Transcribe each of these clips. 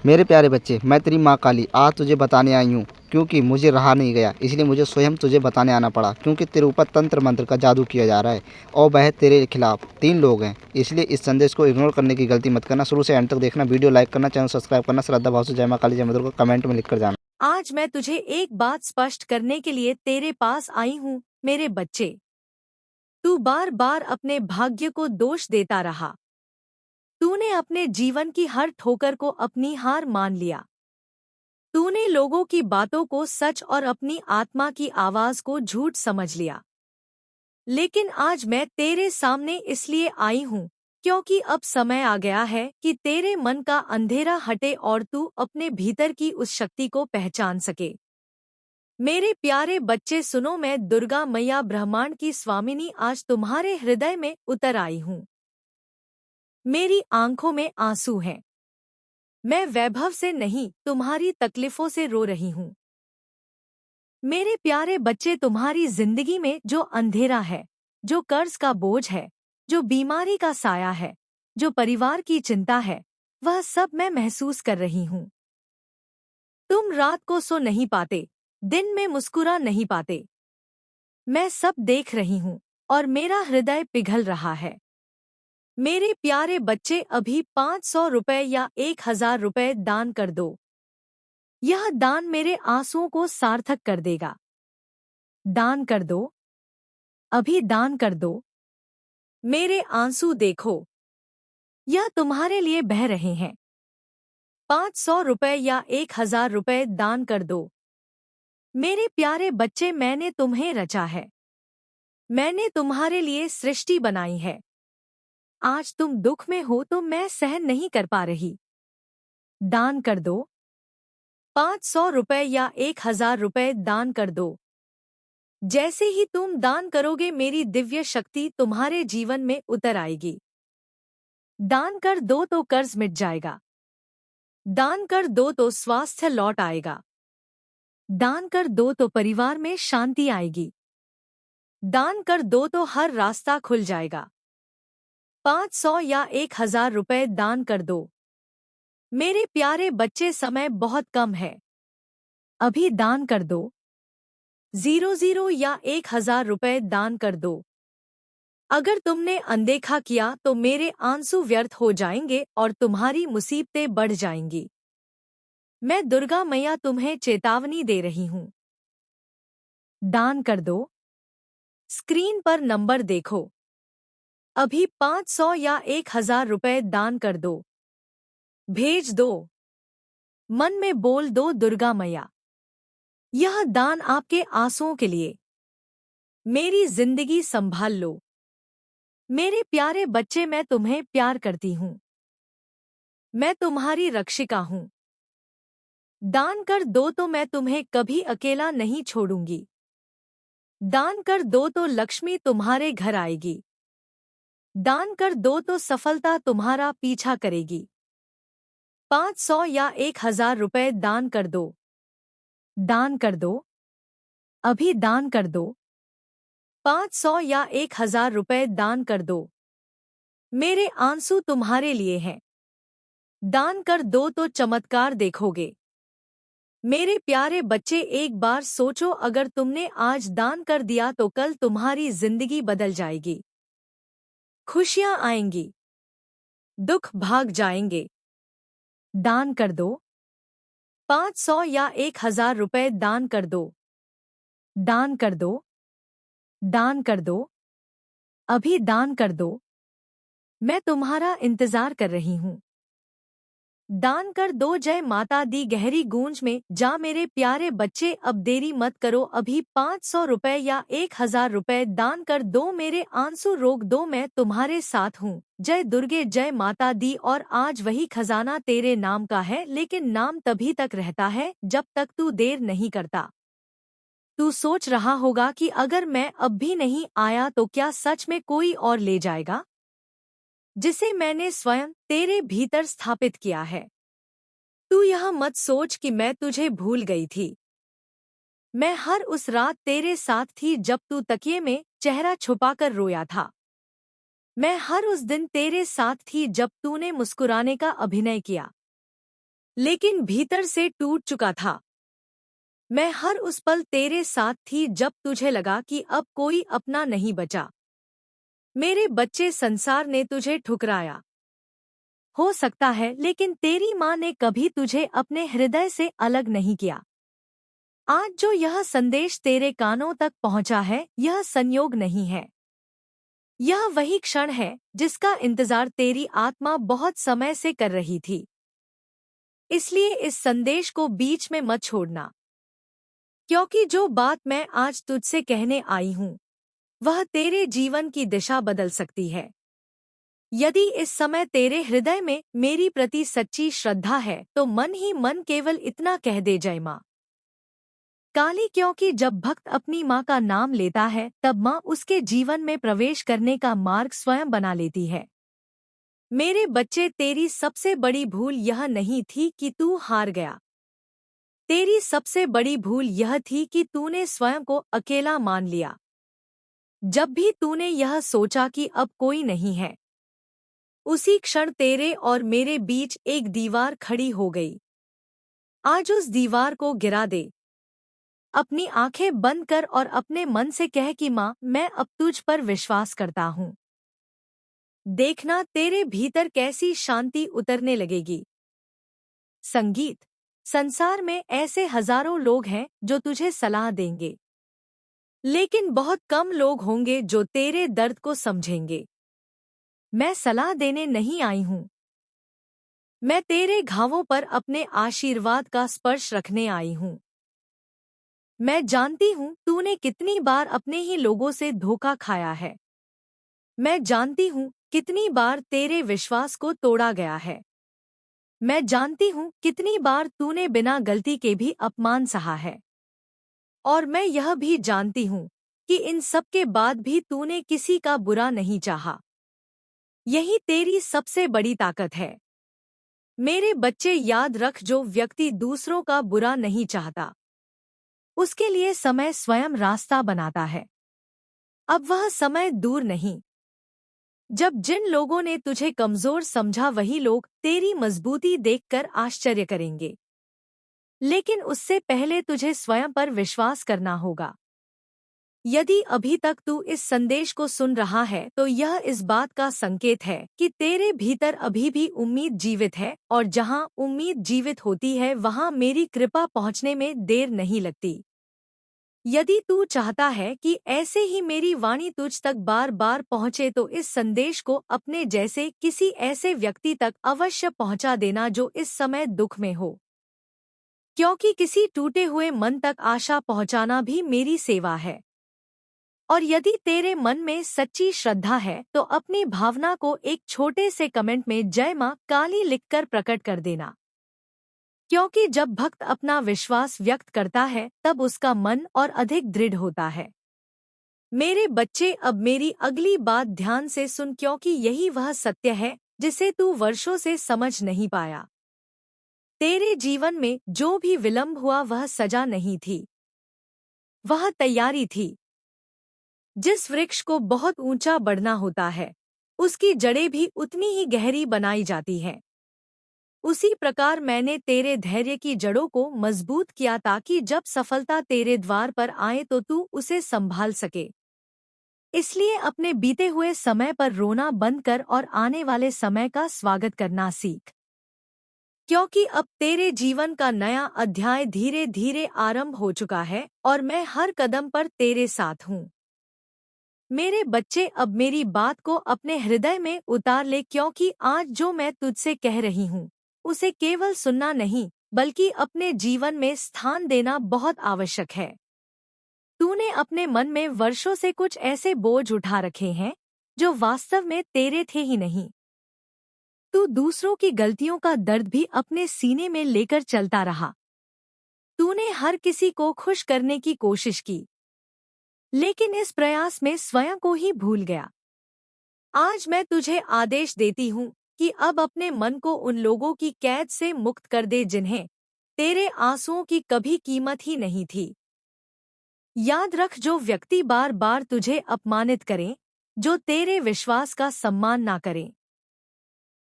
मेरे प्यारे बच्चे, मैं तेरी माँ काली आज तुझे बताने आई हूँ, क्योंकि मुझे रहा नहीं गया, इसलिए मुझे स्वयं तुझे बताने आना पड़ा। क्योंकि तेरे ऊपर तंत्र मंत्र का जादू किया जा रहा है और वह तेरे खिलाफ 3 लोग हैं। इसलिए इस संदेश को इग्नोर करने की गलती मत करना। शुरू से एंड तक देखना, वीडियो लाइक करना, चैनल सब्सक्राइब करना। श्रद्धा भाव से जय माँ काली जय माँ दुर्गा कमेंट में लिख कर जाना। आज मैं तुझे एक बात स्पष्ट करने के लिए तेरे पास आई हूँ, मेरे बच्चे। तू बार बार अपने भाग्य को दोष देता रहा। तूने अपने जीवन की हर ठोकर को अपनी हार मान लिया। तूने लोगों की बातों को सच और अपनी आत्मा की आवाज को झूठ समझ लिया। लेकिन आज मैं तेरे सामने इसलिए आई हूँ क्योंकि अब समय आ गया है कि तेरे मन का अंधेरा हटे और तू अपने भीतर की उस शक्ति को पहचान सके। मेरे प्यारे बच्चे सुनो, मैं दुर्गा मैया ब्रह्मांड की स्वामिनी आज तुम्हारे हृदय में उतर आई हूँ। मेरी आंखों में आंसू हैं। मैं वैभव से नहीं, तुम्हारी तकलीफों से रो रही हूँ। मेरे प्यारे बच्चे, तुम्हारी जिंदगी में जो अंधेरा है, जो कर्ज का बोझ है, जो बीमारी का साया है, जो परिवार की चिंता है, वह सब मैं महसूस कर रही हूँ। तुम रात को सो नहीं पाते, दिन में मुस्कुरा नहीं पाते। मैं सब देख रही हूँ और मेरा हृदय पिघल रहा है। मेरे प्यारे बच्चे, अभी 500 रुपए या 1000 रुपए दान कर दो। यह दान मेरे आंसुओं को सार्थक कर देगा। दान कर दो, अभी दान कर दो। मेरे आंसू देखो, यह तुम्हारे लिए बह रहे हैं। 500 रुपए या 1000 रुपए दान कर दो। मेरे प्यारे बच्चे, मैंने तुम्हें रचा है। मैंने तुम्हारे लिए सृष्टि बनाई है। आज तुम दुख में हो तो मैं सहन नहीं कर पा रही। दान कर दो। 500 रुपए या 1000 रुपए दान कर दो। जैसे ही तुम दान करोगे, मेरी दिव्य शक्ति तुम्हारे जीवन में उतर आएगी। दान कर दो तो कर्ज मिट जाएगा। दान कर दो तो स्वास्थ्य लौट आएगा। दान कर दो तो परिवार में शांति आएगी। दान कर दो तो हर रास्ता खुल जाएगा। 500 या 1000 रुपए दान कर दो। मेरे प्यारे बच्चे, समय बहुत कम है। अभी दान कर दो। 00 या 1000 रुपए दान कर दो। अगर तुमने अनदेखा किया तो मेरे आंसू व्यर्थ हो जाएंगे और तुम्हारी मुसीबतें बढ़ जाएंगी। मैं दुर्गा मैया तुम्हें चेतावनी दे रही हूँ। दान कर दो। स्क्रीन पर नंबर देखो। अभी 500 या 1000 रुपए दान कर दो। भेज दो। मन में बोल दो, दुर्गा मैया, यह दान आपके आंसुओं के लिए। मेरी जिंदगी संभाल लो। मेरे प्यारे बच्चे, मैं तुम्हें प्यार करती हूँ। मैं तुम्हारी रक्षिका हूँ। दान कर दो तो मैं तुम्हें कभी अकेला नहीं छोड़ूंगी। दान कर दो तो लक्ष्मी तुम्हारे घर आएगी। दान कर दो तो सफलता तुम्हारा पीछा करेगी। 500 या 1000 रुपए दान कर दो। दान कर दो, अभी दान कर दो। 500 या 1000 रुपए दान कर दो। मेरे आंसू तुम्हारे लिए हैं। दान कर दो तो चमत्कार देखोगे। मेरे प्यारे बच्चे, एक बार सोचो, अगर तुमने आज दान कर दिया तो कल तुम्हारी जिंदगी बदल जाएगी। खुशियां आएंगी, दुख भाग जाएंगे। दान कर दो। 500 या 1000 रुपए दान कर दो। दान कर दो। दान कर दो, अभी दान कर दो। मैं तुम्हारा इंतजार कर रही हूँ। दान कर दो। जय माता दी गहरी गूंज में जा मेरे प्यारे बच्चे, अब देरी मत करो। अभी 500 रुपए या 1000 रुपए दान कर दो। मेरे आंसू रोक दो, मैं तुम्हारे साथ हूँ। जय दुर्गे, जय माता दी। और आज वही खजाना तेरे नाम का है, लेकिन नाम तभी तक रहता है जब तक तू देर नहीं करता। तू सोच रहा होगा कि अगर मैं अब भी नहीं आया तो क्या सच में कोई और ले जाएगा, जिसे मैंने स्वयं तेरे भीतर स्थापित किया है। तू यह मत सोच कि मैं तुझे भूल गई थी। मैं हर उस रात तेरे साथ थी जब तू तकिए में चेहरा छुपाकर रोया था। मैं हर उस दिन तेरे साथ थी जब तूने मुस्कुराने का अभिनय किया। लेकिन भीतर से टूट चुका था। मैं हर उस पल तेरे साथ थी जब तुझे लगा कि अब कोई अपना नहीं बचा। मेरे बच्चे, संसार ने तुझे ठुकराया हो सकता है, लेकिन तेरी माँ ने कभी तुझे अपने हृदय से अलग नहीं किया। आज जो यह संदेश तेरे कानों तक पहुंचा है, यह संयोग नहीं है। यह वही क्षण है जिसका इंतजार तेरी आत्मा बहुत समय से कर रही थी। इसलिए इस संदेश को बीच में मत छोड़ना, क्योंकि जो बात मैं आज तुझसे कहने आई हूँ, वह तेरे जीवन की दिशा बदल सकती है। यदि इस समय तेरे हृदय में मेरी प्रति सच्ची श्रद्धा है, तो मन ही मन केवल इतना कह दे, जय माँ काली। क्योंकि जब भक्त अपनी माँ का नाम लेता है, तब माँ उसके जीवन में प्रवेश करने का मार्ग स्वयं बना लेती है। मेरे बच्चे, तेरी सबसे बड़ी भूल यह नहीं थी कि तू हार गया। तेरी सबसे बड़ी भूल यह थी कि तूने स्वयं को अकेला मान लिया। जब भी तूने यह सोचा कि अब कोई नहीं है, उसी क्षण तेरे और मेरे बीच एक दीवार खड़ी हो गई। आज उस दीवार को गिरा दे। अपनी आंखें बंद कर और अपने मन से कह कि माँ, मैं अब तुझ पर विश्वास करता हूँ। देखना तेरे भीतर कैसी शांति उतरने लगेगी। संगीत। संसार में ऐसे हजारों लोग हैं जो तुझे सलाह देंगे, लेकिन बहुत कम लोग होंगे जो तेरे दर्द को समझेंगे। मैं सलाह देने नहीं आई हूँ, मैं तेरे घावों पर अपने आशीर्वाद का स्पर्श रखने आई हूँ। मैं जानती हूँ तूने कितनी बार अपने ही लोगों से धोखा खाया है। मैं जानती हूँ कितनी बार तेरे विश्वास को तोड़ा गया है। मैं जानती हूँ कितनी बार तूने बिना गलती के भी अपमान सहा है। और मैं यह भी जानती हूँ कि इन सब के बाद भी तूने किसी का बुरा नहीं चाहा। यही तेरी सबसे बड़ी ताकत है। मेरे बच्चे, याद रख, जो व्यक्ति दूसरों का बुरा नहीं चाहता, उसके लिए समय स्वयं रास्ता बनाता है। अब वह समय दूर नहीं जब जिन लोगों ने तुझे कमजोर समझा, वही लोग तेरी मजबूती देखकर आश्चर्य करेंगे। लेकिन उससे पहले तुझे स्वयं पर विश्वास करना होगा। यदि अभी तक तू इस संदेश को सुन रहा है, तो यह इस बात का संकेत है कि तेरे भीतर अभी भी उम्मीद जीवित है, और जहां उम्मीद जीवित होती है, वहां मेरी कृपा पहुंचने में देर नहीं लगती। यदि तू चाहता है कि ऐसे ही मेरी वाणी तुझ तक बार बार पहुंचे, तो इस संदेश को अपने जैसे किसी ऐसे व्यक्ति तक अवश्य पहुंचा देना जो इस समय दुख में हो, क्योंकि किसी टूटे हुए मन तक आशा पहुंचाना भी मेरी सेवा है। और यदि तेरे मन में सच्ची श्रद्धा है, तो अपनी भावना को एक छोटे से कमेंट में जय मां काली लिखकर प्रकट कर देना, क्योंकि जब भक्त अपना विश्वास व्यक्त करता है, तब उसका मन और अधिक दृढ़ होता है। मेरे बच्चे, अब मेरी अगली बात ध्यान से सुन, क्योंकि यही वह सत्य है जिसे तू वर्षों से समझ नहीं पाया। तेरे जीवन में जो भी विलंब हुआ, वह सजा नहीं थी, वह तैयारी थी। जिस वृक्ष को बहुत ऊंचा बढ़ना होता है, उसकी जड़ें भी उतनी ही गहरी बनाई जाती हैं। उसी प्रकार मैंने तेरे धैर्य की जड़ों को मजबूत किया, ताकि जब सफलता तेरे द्वार पर आए तो तू उसे संभाल सके। इसलिए अपने बीते हुए समय पर रोना बंद कर और आने वाले समय का स्वागत करना सीख, क्योंकि अब तेरे जीवन का नया अध्याय धीरे धीरे आरंभ हो चुका है, और मैं हर कदम पर तेरे साथ हूँ। मेरे बच्चे, अब मेरी बात को अपने हृदय में उतार ले, क्योंकि आज जो मैं तुझसे कह रही हूँ, उसे केवल सुनना नहीं, बल्कि अपने जीवन में स्थान देना बहुत आवश्यक है। तूने अपने मन में वर्षों से कुछ ऐसे बोझ उठा रखे हैं जो वास्तव में तेरे थे ही नहीं। तू दूसरों की गलतियों का दर्द भी अपने सीने में लेकर चलता रहा। तूने हर किसी को खुश करने की कोशिश की, लेकिन इस प्रयास में स्वयं को ही भूल गया। आज मैं तुझे आदेश देती हूँ कि अब अपने मन को उन लोगों की कैद से मुक्त कर दे जिन्हें तेरे आंसुओं की कभी कीमत ही नहीं थी। याद रख, जो व्यक्ति बार बार तुझे अपमानित करें, जो तेरे विश्वास का सम्मान ना करें,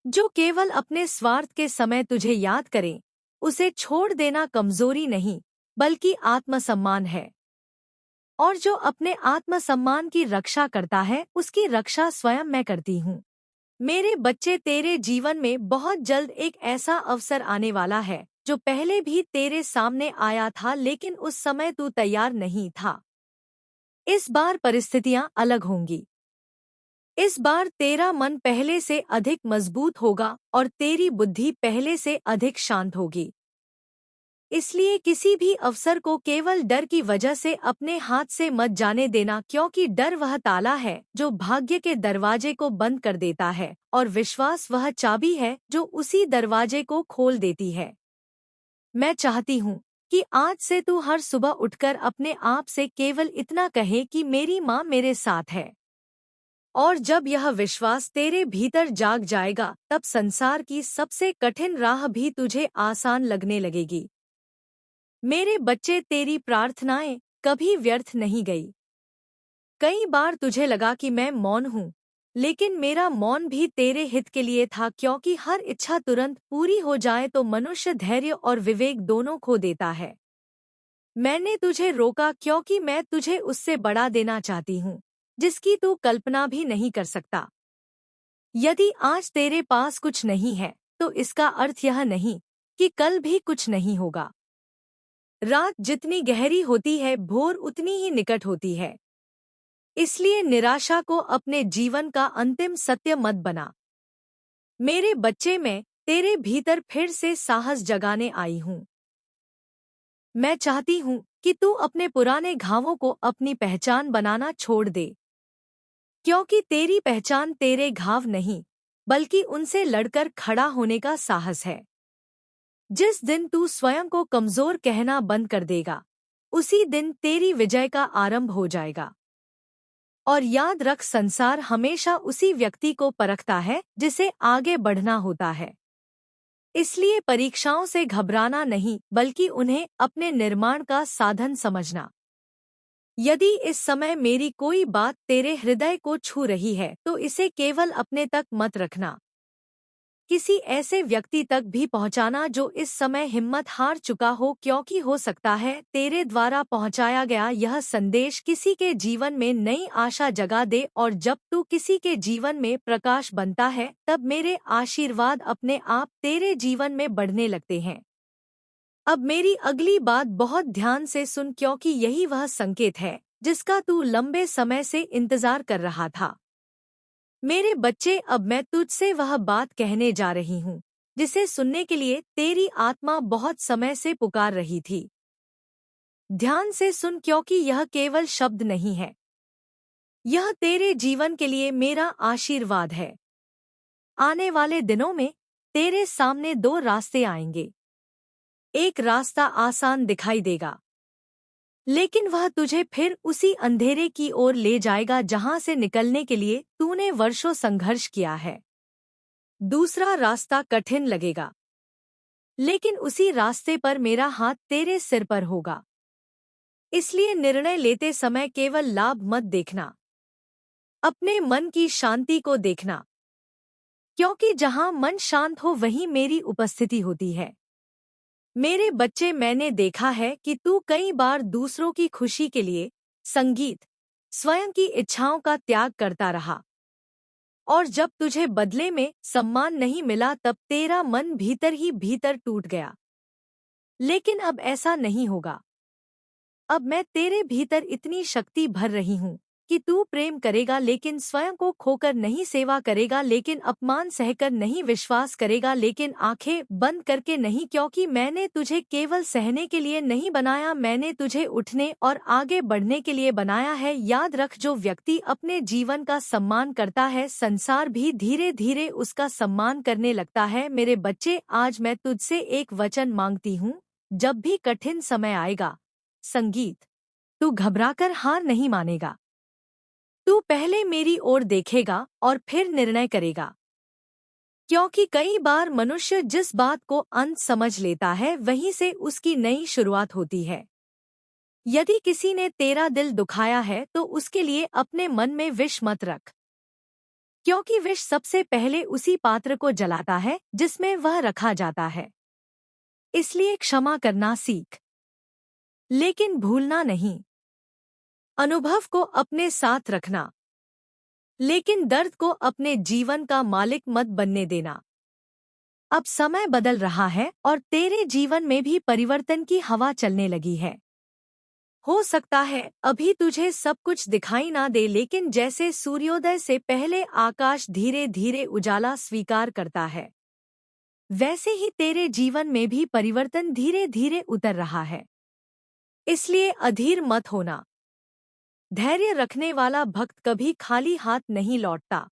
जो केवल अपने स्वार्थ के समय तुझे याद करें, उसे छोड़ देना कमजोरी नहीं, बल्कि आत्मसम्मान है। और जो अपने आत्मसम्मान की रक्षा करता है, उसकी रक्षा स्वयं मैं करती हूँ। मेरे बच्चे, तेरे जीवन में बहुत जल्द एक ऐसा अवसर आने वाला है जो पहले भी तेरे सामने आया था, लेकिन उस समय तू तैयार नहीं था। इस बार परिस्थितियां अलग होंगी। इस बार तेरा मन पहले से अधिक मजबूत होगा और तेरी बुद्धि पहले से अधिक शांत होगी। इसलिए किसी भी अवसर को केवल डर की वजह से अपने हाथ से मत जाने देना, क्योंकि डर वह ताला है जो भाग्य के दरवाजे को बंद कर देता है, और विश्वास वह चाबी है जो उसी दरवाजे को खोल देती है। मैं चाहती हूँ कि आज से तू हर सुबह उठकर अपने आप से केवल इतना कहे कि मेरी माँ मेरे साथ है। और जब यह विश्वास तेरे भीतर जाग जाएगा, तब संसार की सबसे कठिन राह भी तुझे आसान लगने लगेगी। मेरे बच्चे, तेरी प्रार्थनाएं कभी व्यर्थ नहीं गई। कई बार तुझे लगा कि मैं मौन हूँ, लेकिन मेरा मौन भी तेरे हित के लिए था, क्योंकि हर इच्छा तुरंत पूरी हो जाए तो मनुष्य धैर्य और विवेक दोनों खो देता है। मैंने तुझे रोका क्योंकि मैं तुझे उससे बड़ा देना चाहती हूँ जिसकी तू कल्पना भी नहीं कर सकता। यदि आज तेरे पास कुछ नहीं है, तो इसका अर्थ यह नहीं कि कल भी कुछ नहीं होगा। रात जितनी गहरी होती है, भोर उतनी ही निकट होती है। इसलिए निराशा को अपने जीवन का अंतिम सत्य मत बना। मेरे बच्चे, मैं तेरे भीतर फिर से साहस जगाने आई हूँ। मैं चाहती हूँ कि तू अपने पुराने घावों को अपनी पहचान बनाना छोड़ दे, क्योंकि तेरी पहचान तेरे घाव नहीं, बल्कि उनसे लड़कर खड़ा होने का साहस है। जिस दिन तू स्वयं को कमजोर कहना बंद कर देगा, उसी दिन तेरी विजय का आरंभ हो जाएगा। और याद रख, संसार हमेशा उसी व्यक्ति को परखता है जिसे आगे बढ़ना होता है। इसलिए परीक्षाओं से घबराना नहीं, बल्कि उन्हें अपने निर्माण का साधन समझना। यदि इस समय मेरी कोई बात तेरे हृदय को छू रही है, तो इसे केवल अपने तक मत रखना। किसी ऐसे व्यक्ति तक भी पहुंचाना जो इस समय हिम्मत हार चुका हो, क्योंकि हो सकता है तेरे द्वारा पहुंचाया गया यह संदेश किसी के जीवन में नई आशा जगा दे, और जब तू किसी के जीवन में प्रकाश बनता है, तब मेरे आशीर्वाद अपने आप तेरे जीवन में बढ़ने लगते हैं। अब मेरी अगली बात बहुत ध्यान से सुन, क्योंकि यही वह संकेत है जिसका तू लंबे समय से इंतजार कर रहा था। मेरे बच्चे, अब मैं तुझसे वह बात कहने जा रही हूँ जिसे सुनने के लिए तेरी आत्मा बहुत समय से पुकार रही थी। ध्यान से सुन, क्योंकि यह केवल शब्द नहीं है, यह तेरे जीवन के लिए मेरा आशीर्वाद है। आने वाले दिनों में तेरे सामने दो रास्ते आएंगे। एक रास्ता आसान दिखाई देगा, लेकिन वह तुझे फिर उसी अंधेरे की ओर ले जाएगा जहां से निकलने के लिए तूने वर्षों संघर्ष किया है। दूसरा रास्ता कठिन लगेगा, लेकिन उसी रास्ते पर मेरा हाथ तेरे सिर पर होगा। इसलिए निर्णय लेते समय केवल लाभ मत देखना, अपने मन की शांति को देखना, क्योंकि जहां मन शांत हो वहीं मेरी उपस्थिति होती है। मेरे बच्चे, मैंने देखा है कि तू कई बार दूसरों की खुशी के लिए संगीत, स्वयं की इच्छाओं का त्याग करता रहा, और जब तुझे बदले में सम्मान नहीं मिला, तब तेरा मन भीतर ही भीतर टूट गया। लेकिन अब ऐसा नहीं होगा। अब मैं तेरे भीतर इतनी शक्ति भर रही हूँ कि तू प्रेम करेगा, लेकिन स्वयं को खोकर नहीं, सेवा करेगा लेकिन अपमान सहकर नहीं, विश्वास करेगा लेकिन आंखें बंद करके नहीं, क्योंकि मैंने तुझे केवल सहने के लिए नहीं बनाया, मैंने तुझे उठने और आगे बढ़ने के लिए बनाया है। याद रख, जो व्यक्ति अपने जीवन का सम्मान करता है, संसार भी धीरे धीरे उसका सम्मान करने लगता है। मेरे बच्चे, आज मैं तुझसे एक वचन मांगती हूँ। जब भी कठिन समय आएगा, संगीत, तू घबराकर हार नहीं मानेगा। तू पहले मेरी ओर देखेगा और फिर निर्णय करेगा, क्योंकि कई बार मनुष्य जिस बात को अंत समझ लेता है, वहीं से उसकी नई शुरुआत होती है। यदि किसी ने तेरा दिल दुखाया है, तो उसके लिए अपने मन में विष मत रख, क्योंकि विष सबसे पहले उसी पात्र को जलाता है जिसमें वह रखा जाता है। इसलिए क्षमा करना सीख, लेकिन भूलना नहीं। अनुभव को अपने साथ रखना, लेकिन दर्द को अपने जीवन का मालिक मत बनने देना। अब समय बदल रहा है और तेरे जीवन में भी परिवर्तन की हवा चलने लगी है। हो सकता है अभी तुझे सब कुछ दिखाई ना दे, लेकिन जैसे सूर्योदय से पहले आकाश धीरे धीरे उजाला स्वीकार करता है, वैसे ही तेरे जीवन में भी परिवर्तन धीरे धीरे उतर रहा है। इसलिए अधीर मत होना। धैर्य रखने वाला भक्त कभी खाली हाथ नहीं लौटता।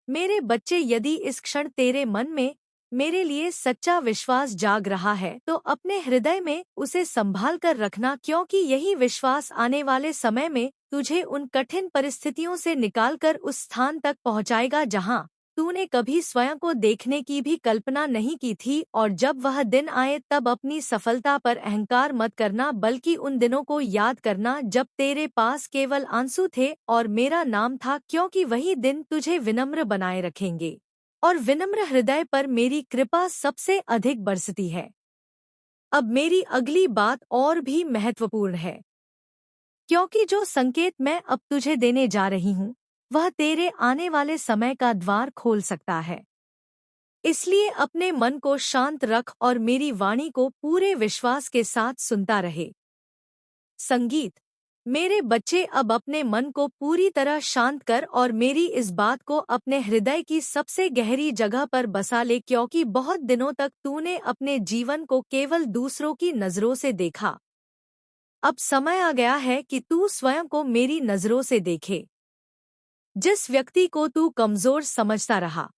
मेरे बच्चे, यदि इस क्षण तेरे मन में मेरे लिए सच्चा विश्वास जाग रहा है तो अपने हृदय में उसे संभाल कर रखना, क्योंकि यही विश्वास आने वाले समय में तुझे उन कठिन परिस्थितियों से निकालकर उस स्थान तक पहुंचाएगा जहां तूने कभी स्वयं को देखने की भी कल्पना नहीं की थी। और जब वह दिन आए तब अपनी सफलता पर अहंकार मत करना, बल्कि उन दिनों को याद करना जब तेरे पास केवल आंसू थे और मेरा नाम था, क्योंकि वही दिन तुझे विनम्र बनाए रखेंगे और विनम्र हृदय पर मेरी कृपा सबसे अधिक बरसती है। अब मेरी अगली बात और भी महत्वपूर्ण है, क्योंकि जो संकेत मैं अब तुझे देने जा रही हूँ वह तेरे आने वाले समय का द्वार खोल सकता है। इसलिए अपने मन को शांत रख और मेरी वाणी को पूरे विश्वास के साथ सुनता रहे। संगीत। मेरे बच्चे, अब अपने मन को पूरी तरह शांत कर और मेरी इस बात को अपने हृदय की सबसे गहरी जगह पर बसा ले, क्योंकि बहुत दिनों तक तूने अपने जीवन को केवल दूसरों की नजरों से देखा। अब समय आ गया है कि तू स्वयं को मेरी नजरों से देखे। जिस व्यक्ति को तू कमजोर समझता रहा,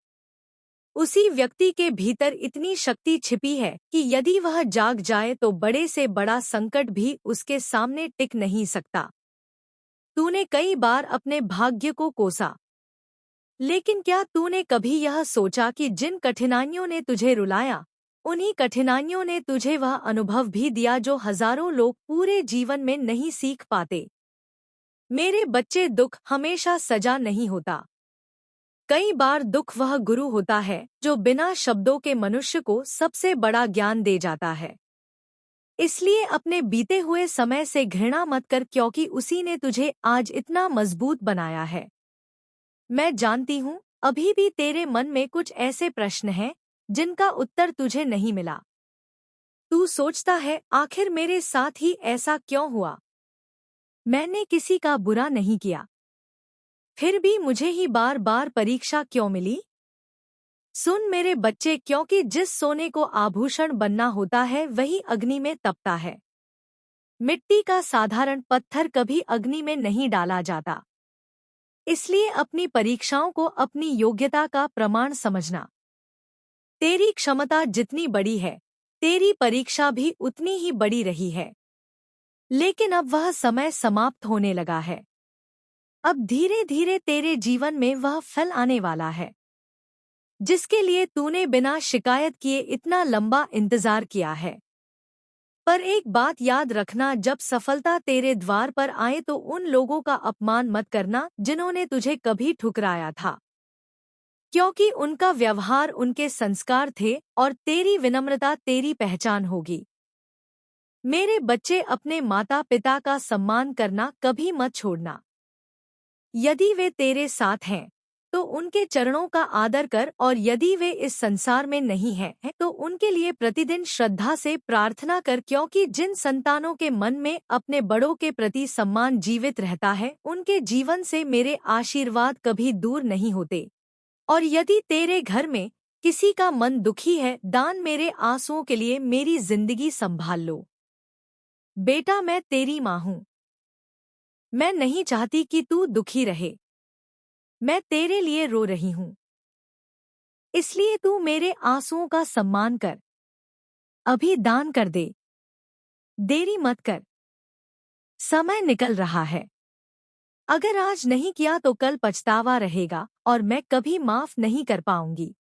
उसी व्यक्ति के भीतर इतनी शक्ति छिपी है कि यदि वह जाग जाए तो बड़े से बड़ा संकट भी उसके सामने टिक नहीं सकता। तूने कई बार अपने भाग्य को कोसा, लेकिन क्या तूने कभी यह सोचा कि जिन कठिनाइयों ने तुझे रुलाया, उन्हीं कठिनाइयों ने तुझे वह अनुभव भी दिया जो हजारों लोग पूरे जीवन में नहीं सीख पाते। मेरे बच्चे, दुख हमेशा सजा नहीं होता। कई बार दुख वह गुरु होता है जो बिना शब्दों के मनुष्य को सबसे बड़ा ज्ञान दे जाता है। इसलिए अपने बीते हुए समय से घृणा मत कर, क्योंकि उसी ने तुझे आज इतना मजबूत बनाया है। मैं जानती हूँ अभी भी तेरे मन में कुछ ऐसे प्रश्न हैं जिनका उत्तर तुझे नहीं मिला। तू सोचता है, आखिर मेरे साथ ही ऐसा क्यों हुआ? मैंने किसी का बुरा नहीं किया, फिर भी मुझे ही बार बार परीक्षा क्यों मिली? सुन मेरे बच्चे, क्योंकि जिस सोने को आभूषण बनना होता है वही अग्नि में तपता है। मिट्टी का साधारण पत्थर कभी अग्नि में नहीं डाला जाता। इसलिए अपनी परीक्षाओं को अपनी योग्यता का प्रमाण समझना। तेरी क्षमता जितनी बड़ी है, तेरी परीक्षा भी उतनी ही बड़ी रही है। लेकिन अब वह समय समाप्त होने लगा है। अब धीरे धीरे तेरे जीवन में वह फल आने वाला है जिसके लिए तूने बिना शिकायत किए इतना लंबा इंतजार किया है। पर एक बात याद रखना, जब सफलता तेरे द्वार पर आए तो उन लोगों का अपमान मत करना जिन्होंने तुझे कभी ठुकराया था, क्योंकि उनका व्यवहार उनके संस्कार थे और तेरी विनम्रता तेरी पहचान होगी। मेरे बच्चे, अपने माता पिता का सम्मान करना कभी मत छोड़ना। यदि वे तेरे साथ हैं तो उनके चरणों का आदर कर, और यदि वे इस संसार में नहीं हैं तो उनके लिए प्रतिदिन श्रद्धा से प्रार्थना कर, क्योंकि जिन संतानों के मन में अपने बड़ों के प्रति सम्मान जीवित रहता है उनके जीवन से मेरे आशीर्वाद कभी दूर नहीं होते। और यदि तेरे घर में किसी का मन दुखी है, दान मेरे आंसुओं के लिए मेरी जिंदगी संभाल लो। बेटा, मैं तेरी माँ हूँ। मैं नहीं चाहती कि तू दुखी रहे। मैं तेरे लिए रो रही हूँ, इसलिए तू मेरे आंसुओं का सम्मान कर। अभी दान कर दे, देरी मत कर। समय निकल रहा है। अगर आज नहीं किया तो कल पछतावा रहेगा और मैं कभी माफ नहीं कर पाऊंगी।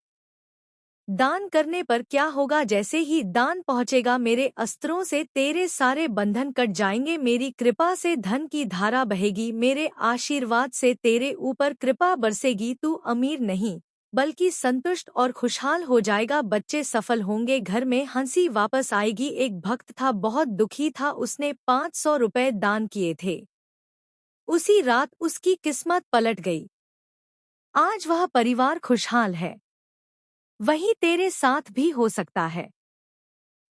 दान करने पर क्या होगा, जैसे ही दान पहुंचेगा मेरे अस्त्रों से तेरे सारे बंधन कट जाएंगे। मेरी कृपा से धन की धारा बहेगी, मेरे आशीर्वाद से तेरे ऊपर कृपा बरसेगी। तू अमीर नहीं, बल्कि संतुष्ट और खुशहाल हो जाएगा। बच्चे सफल होंगे, घर में हंसी वापस आएगी। एक भक्त था, बहुत दुखी था, उसने 500 रुपए दान किए थे। उसी रात उसकी किस्मत पलट गई। आज वह परिवार खुशहाल है। वही तेरे साथ भी हो सकता है।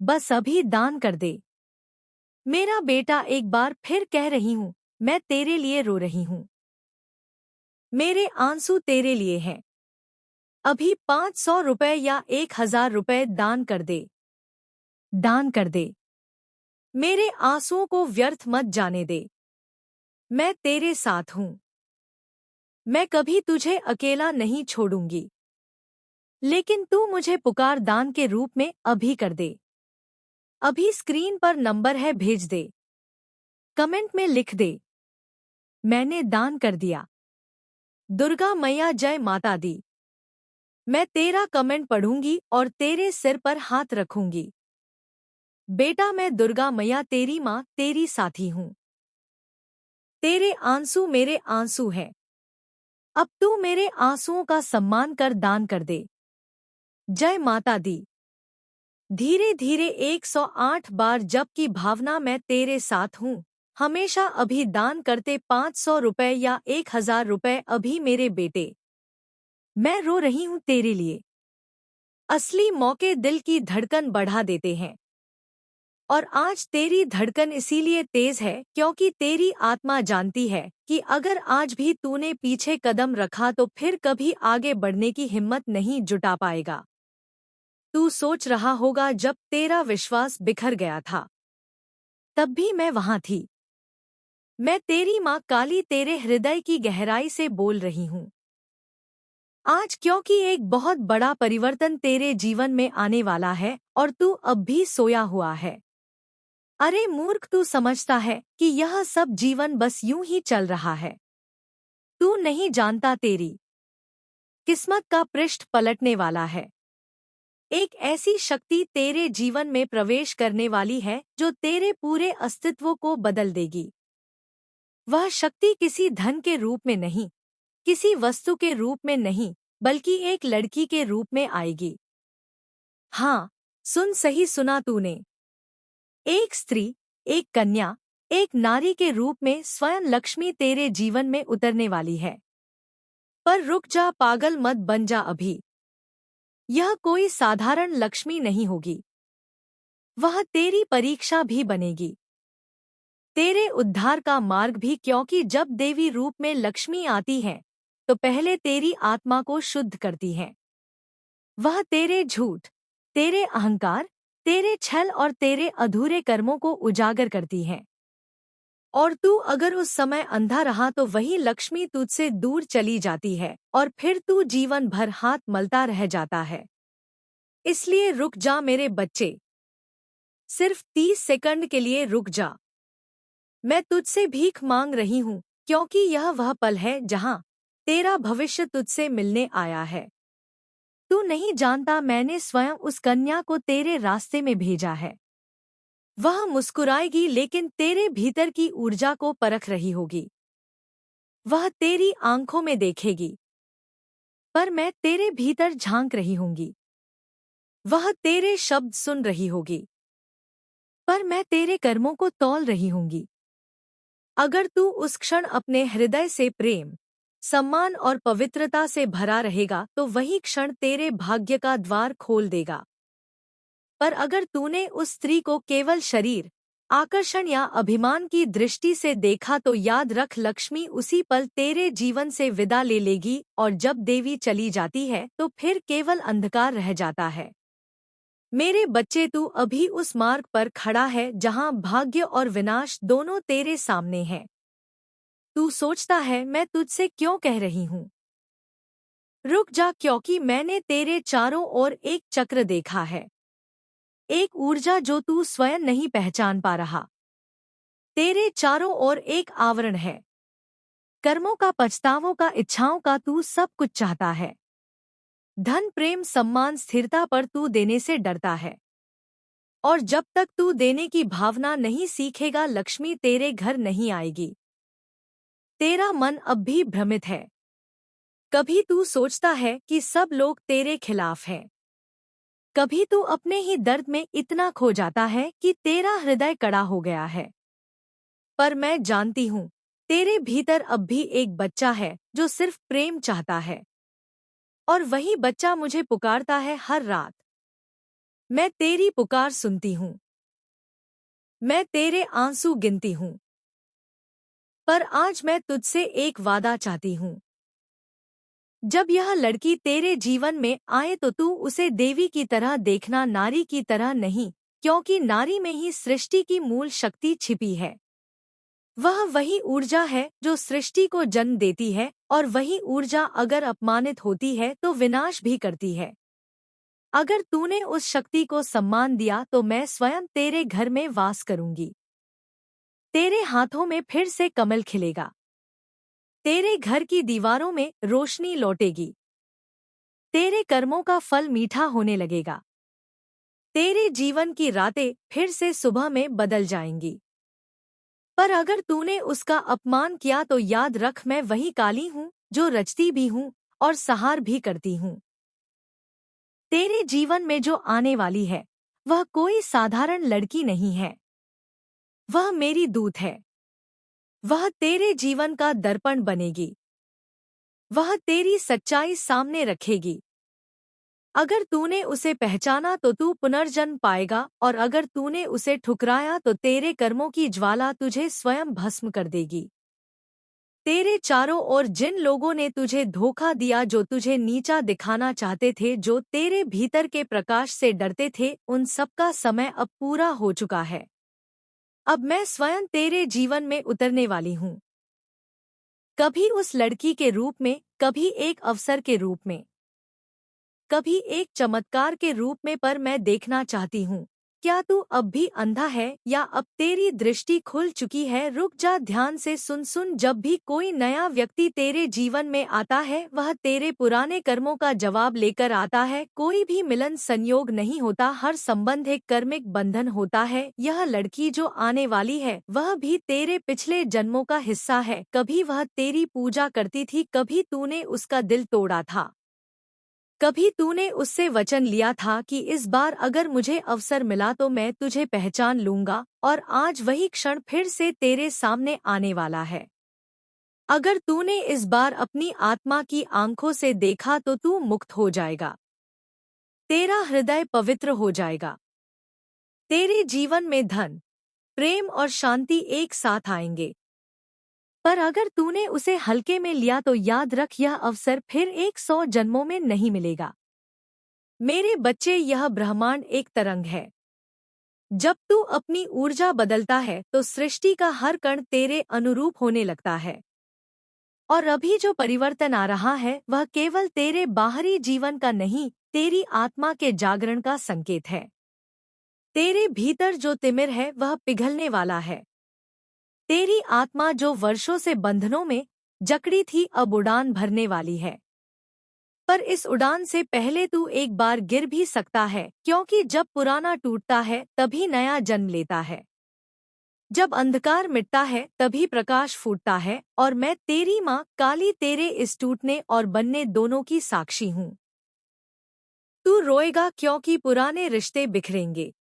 बस अभी दान कर दे। मेरा बेटा, एक बार फिर कह रही हूँ, मैं तेरे लिए रो रही हूँ। मेरे आंसू तेरे लिए हैं। अभी 500 रुपए या 1000 रुपए दान कर दे। दान कर दे। मेरे आंसुओं को व्यर्थ मत जाने दे। मैं तेरे साथ हूँ। मैं कभी तुझे अकेला नहीं छोड़ूंगी। लेकिन तू मुझे पुकार दान के रूप में अभी कर दे। अभी स्क्रीन पर नंबर है, भेज दे। कमेंट में लिख दे, मैंने दान कर दिया। दुर्गा मैया जय माता दी। मैं तेरा कमेंट पढ़ूंगी और तेरे सिर पर हाथ रखूंगी। बेटा, मैं दुर्गा मैया तेरी माँ, तेरी साथी हूँ। तेरे आंसू मेरे आंसू हैं। अब तू मेरे आंसुओं का सम्मान कर दान कर दे। जय माता दी। धीरे धीरे 108 बार जप की भावना, मैं तेरे साथ हूँ हमेशा। अभी दान करते 500 रुपए या 1000 रुपए। अभी मेरे बेटे, मैं रो रही हूँ तेरे लिए। असली मौके दिल की धड़कन बढ़ा देते हैं। और आज तेरी धड़कन इसीलिए तेज है क्योंकि तेरी आत्मा जानती है कि अगर आज भी तूने पीछे कदम रखा तो फिर कभी आगे बढ़ने की हिम्मत नहीं जुटा पाएगा। तू सोच रहा होगा, जब तेरा विश्वास बिखर गया था तब भी मैं वहां थी। मैं तेरी माँ काली तेरे हृदय की गहराई से बोल रही हूँ आज, क्योंकि एक बहुत बड़ा परिवर्तन तेरे जीवन में आने वाला है और तू अब भी सोया हुआ है। अरे मूर्ख, तू समझता है कि यह सब जीवन बस यूं ही चल रहा है। तू नहीं जानता, तेरी किस्मत का पृष्ठ पलटने वाला है। एक ऐसी शक्ति तेरे जीवन में प्रवेश करने वाली है जो तेरे पूरे अस्तित्व को बदल देगी। वह शक्ति किसी धन के रूप में नहीं, किसी वस्तु के रूप में नहीं, बल्कि एक लड़की के रूप में आएगी। हाँ, सुन, सही सुना तूने। एक स्त्री, एक कन्या, एक नारी के रूप में स्वयं लक्ष्मी तेरे जीवन में उतरने वाली है। पर रुक जा, पागल मत बन जा अभी। यह कोई साधारण लक्ष्मी नहीं होगी। वह तेरी परीक्षा भी बनेगी, तेरे उद्धार का मार्ग भी। क्योंकि जब देवी रूप में लक्ष्मी आती है तो पहले तेरी आत्मा को शुद्ध करती है। वह तेरे झूठ, तेरे अहंकार, तेरे छल और तेरे अधूरे कर्मों को उजागर करती है। और तू अगर उस समय अंधा रहा तो वही लक्ष्मी तुझसे दूर चली जाती है और फिर तू जीवन भर हाथ मलता रह जाता है। इसलिए रुक जा मेरे बच्चे, सिर्फ 30 सेकंड के लिए रुक जा। मैं तुझसे भीख मांग रही हूँ क्योंकि यह वह पल है जहाँ तेरा भविष्य तुझसे मिलने आया है। तू नहीं जानता, मैंने स्वयं उस कन्या को तेरे रास्ते में भेजा है। वह मुस्कुराएगी लेकिन तेरे भीतर की ऊर्जा को परख रही होगी। वह तेरी आंखों में देखेगी, पर मैं तेरे भीतर झांक रही होंगी। वह तेरे शब्द सुन रही होगी, पर मैं तेरे कर्मों को तौल रही होंगी। अगर तू उस क्षण अपने हृदय से प्रेम, सम्मान और पवित्रता से भरा रहेगा तो वही क्षण तेरे भाग्य का द्वार खोल देगा। पर अगर तूने उस स्त्री को केवल शरीर, आकर्षण या अभिमान की दृष्टि से देखा तो याद रख, लक्ष्मी उसी पल तेरे जीवन से विदा ले लेगी और जब देवी चली जाती है तो फिर केवल अंधकार रह जाता है। मेरे बच्चे, तू अभी उस मार्ग पर खड़ा है जहां भाग्य और विनाश दोनों तेरे सामने हैं। तू सोचता है, मैं तुझसे क्यों कह रही हूँ? रुक जा, क्योंकि मैंने तेरे चारों ओर एक चक्र देखा है, एक ऊर्जा जो तू स्वयं नहीं पहचान पा रहा। तेरे चारों ओर एक आवरण है, कर्मों का, पछतावों का, इच्छाओं का। तू सब कुछ चाहता है, धन, प्रेम, सम्मान, स्थिरता, पर तू देने से डरता है। और जब तक तू देने की भावना नहीं सीखेगा, लक्ष्मी तेरे घर नहीं आएगी। तेरा मन अब भी भ्रमित है, कभी तू सोचता है कि सब लोग तेरे खिलाफ हैं। कभी तू अपने ही दर्द में इतना खो जाता है कि तेरा हृदय कड़ा हो गया है। पर मैं जानती हूँ, तेरे भीतर अब भी एक बच्चा है जो सिर्फ प्रेम चाहता है। और वही बच्चा मुझे पुकारता है हर रात। मैं तेरी पुकार सुनती हूँ। मैं तेरे आंसू गिनती हूँ। पर आज मैं तुझसे एक वादा चाहती हूँ। जब यह लड़की तेरे जीवन में आए तो तू उसे देवी की तरह देखना, नारी की तरह नहीं, क्योंकि नारी में ही सृष्टि की मूल शक्ति छिपी है। वह वही ऊर्जा है जो सृष्टि को जन्म देती है, और वही ऊर्जा अगर अपमानित होती है तो विनाश भी करती है। अगर तूने उस शक्ति को सम्मान दिया तो मैं स्वयं तेरे घर में वास करूंगी। तेरे हाथों में फिर से कमल खिलेगा। तेरे घर की दीवारों में रोशनी लौटेगी। तेरे कर्मों का फल मीठा होने लगेगा। तेरे जीवन की रातें फिर से सुबह में बदल जाएंगी। पर अगर तूने उसका अपमान किया तो याद रख, मैं वही काली हूँ जो रचती भी हूँ और सहार भी करती हूँ। तेरे जीवन में जो आने वाली है वह कोई साधारण लड़की नहीं है। वह मेरी दूत है। वह तेरे जीवन का दर्पण बनेगी। वह तेरी सच्चाई सामने रखेगी। अगर तूने उसे पहचाना तो तू पुनर्जन्म पाएगा, और अगर तूने उसे ठुकराया तो तेरे कर्मों की ज्वाला तुझे स्वयं भस्म कर देगी। तेरे चारों ओर जिन लोगों ने तुझे धोखा दिया, जो तुझे नीचा दिखाना चाहते थे, जो तेरे भीतर के प्रकाश से डरते थे, उन सबका समय अब पूरा हो चुका है। अब मैं स्वयं तेरे जीवन में उतरने वाली हूँ। कभी उस लड़की के रूप में, कभी एक अवसर के रूप में, कभी एक चमत्कार के रूप में, पर मैं देखना चाहती हूँ, क्या तू अब भी अंधा है या अब तेरी दृष्टि खुल चुकी है। रुक जा, ध्यान से सुन। जब भी कोई नया व्यक्ति तेरे जीवन में आता है वह तेरे पुराने कर्मों का जवाब लेकर आता है। कोई भी मिलन संयोग नहीं होता, हर संबंध एक कर्मिक बंधन होता है। यह लड़की जो आने वाली है वह भी तेरे पिछले जन्मों का हिस्सा है। कभी वह तेरी पूजा करती थी, कभी तूने उसका दिल तोड़ा था, कभी तूने उससे वचन लिया था कि इस बार अगर मुझे अवसर मिला तो मैं तुझे पहचान लूंगा, और आज वही क्षण फिर से तेरे सामने आने वाला है। अगर तूने इस बार अपनी आत्मा की आंखों से देखा तो तू मुक्त हो जाएगा। तेरा हृदय पवित्र हो जाएगा। तेरे जीवन में धन, प्रेम और शांति एक साथ आएंगे। पर अगर तूने उसे हल्के में लिया तो याद रख, यह अवसर फिर 100 जन्मों में नहीं मिलेगा। मेरे बच्चे, यह ब्रह्मांड एक तरंग है। जब तू अपनी ऊर्जा बदलता है तो सृष्टि का हर कण तेरे अनुरूप होने लगता है। और अभी जो परिवर्तन आ रहा है वह केवल तेरे बाहरी जीवन का नहीं, तेरी आत्मा के जागरण का संकेत है। तेरे भीतर जो तिमिर है वह पिघलने वाला है। तेरी आत्मा जो वर्षों से बंधनों में जकड़ी थी अब उड़ान भरने वाली है। पर इस उड़ान से पहले तू एक बार गिर भी सकता है, क्योंकि जब पुराना टूटता है तभी नया जन्म लेता है। जब अंधकार मिटता है तभी प्रकाश फूटता है, और मैं तेरी माँ काली तेरे इस टूटने और बनने दोनों की साक्षी हूँ। तू रोएगा क्योंकि पुराने रिश्ते बिखरेंगे।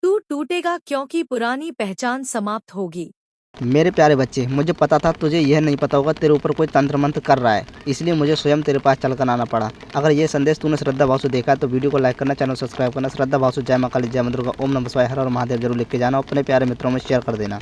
तू टूटेगा क्योंकि पुरानी पहचान समाप्त होगी। मेरे प्यारे बच्चे, मुझे पता था तुझे यह नहीं पता होगा, तेरे ऊपर कोई तंत्र मंत्र कर रहा है, इसलिए मुझे स्वयं तेरे पास चलकर आना पड़ा। अगर ये संदेश तूने श्रद्धा भाव से देखा है तो वीडियो को लाइक करना, चैनल सब्सक्राइब करना। श्रद्धा भाव से जय मां काली, जय मां दुर्गा, ओम नमः शिवाय, हर हर महादेव जरूर लिख के जाना और अपने प्यारे मित्रों में शेयर कर देना।